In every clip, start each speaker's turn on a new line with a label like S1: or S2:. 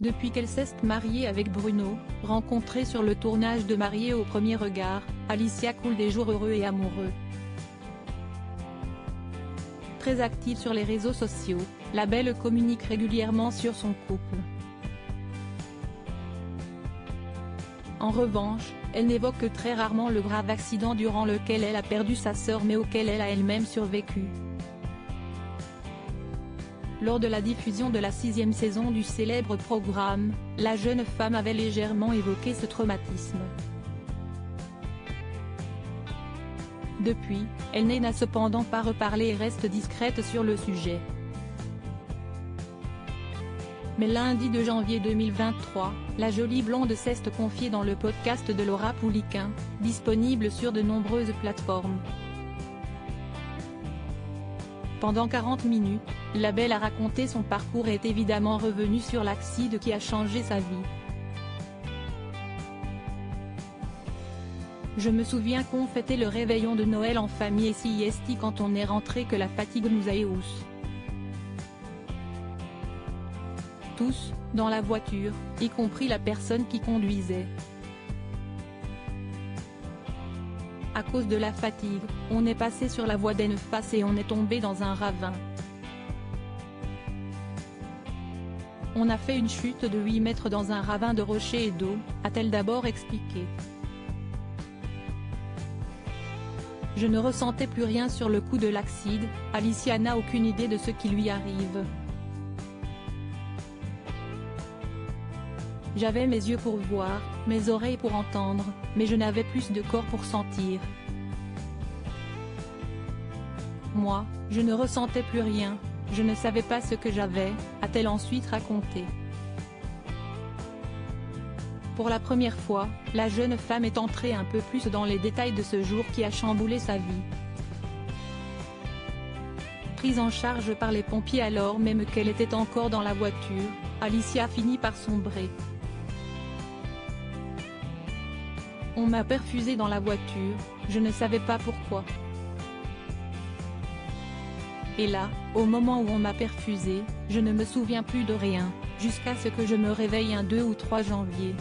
S1: Depuis qu'elle s'est mariée avec Bruno, rencontrée sur le tournage de Mariée au premier regard, Alicia coule des jours heureux et amoureux. Très active sur les réseaux sociaux, la belle communique régulièrement sur son couple. En revanche, elle n'évoque que très rarement le grave accident durant lequel elle a perdu sa sœur mais auquel elle a elle-même survécu. Lors de la diffusion de la 6e saison du célèbre programme, la jeune femme avait légèrement évoqué ce traumatisme. Depuis, elle n'a cependant pas reparlé et reste discrète sur le sujet. Mais lundi 2 janvier 2023, la jolie blonde s'est confiée dans le podcast de Laura Pouliquen, disponible sur de nombreuses plateformes. Pendant 40 minutes, la belle a raconté son parcours et est évidemment revenue sur l'accident qui a changé sa vie. Je me souviens qu'on fêtait le réveillon de Noël en famille et sieste quand on est rentré que la fatigue nous a éhoussés. Tous, dans la voiture, y compris la personne qui conduisait. À cause de la fatigue, on est passé sur la voie d'en-face et on est tombé dans un ravin. On a fait une chute de 8 mètres dans un ravin de rochers et d'eau, a-t-elle d'abord expliqué. Je ne ressentais plus rien sur le coup de l'accident, Alicia n'a aucune idée de ce qui lui arrive. J'avais mes yeux pour voir, mes oreilles pour entendre, mais je n'avais plus de corps pour sentir. Moi, je ne ressentais plus rien, je ne savais pas ce que j'avais, a-t-elle ensuite raconté. Pour la première fois, la jeune femme est entrée un peu plus dans les détails de ce jour qui a chamboulé sa vie. Prise en charge par les pompiers alors même qu'elle était encore dans la voiture, Alicia finit par sombrer. On m'a perfusée dans la voiture, je ne savais pas pourquoi. Et là, au moment où on m'a perfusée, je ne me souviens plus de rien, jusqu'à ce que je me réveille un 2 ou 3 janvier.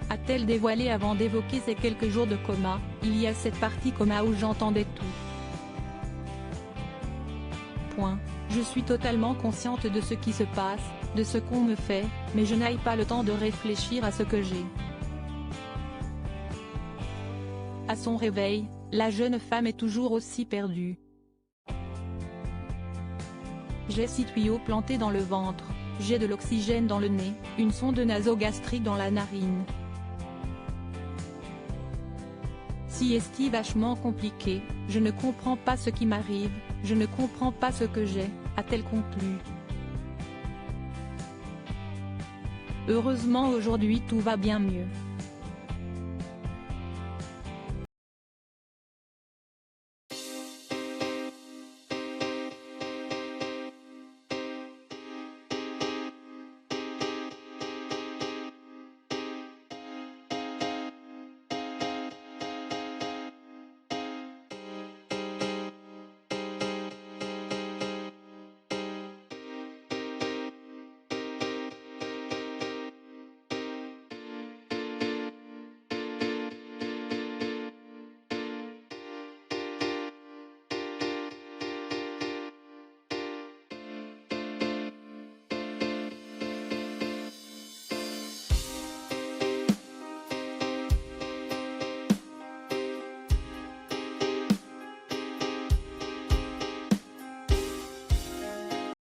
S1: A-t-elle dévoilé avant d'évoquer ces quelques jours de coma, il y a cette partie coma où j'entendais tout. Je suis totalement consciente de ce qui se passe, de ce qu'on me fait, mais je n'ai pas le temps de réfléchir à ce que j'ai. À son réveil, la jeune femme est toujours aussi perdue. J'ai 6 tuyaux plantés dans le ventre, j'ai de l'oxygène dans le nez, une sonde nasogastrique dans la narine. Sieste vachement compliqué, je ne comprends pas ce qui m'arrive, je ne comprends pas ce que j'ai, a-t-elle conclu. Heureusement aujourd'hui tout va bien mieux.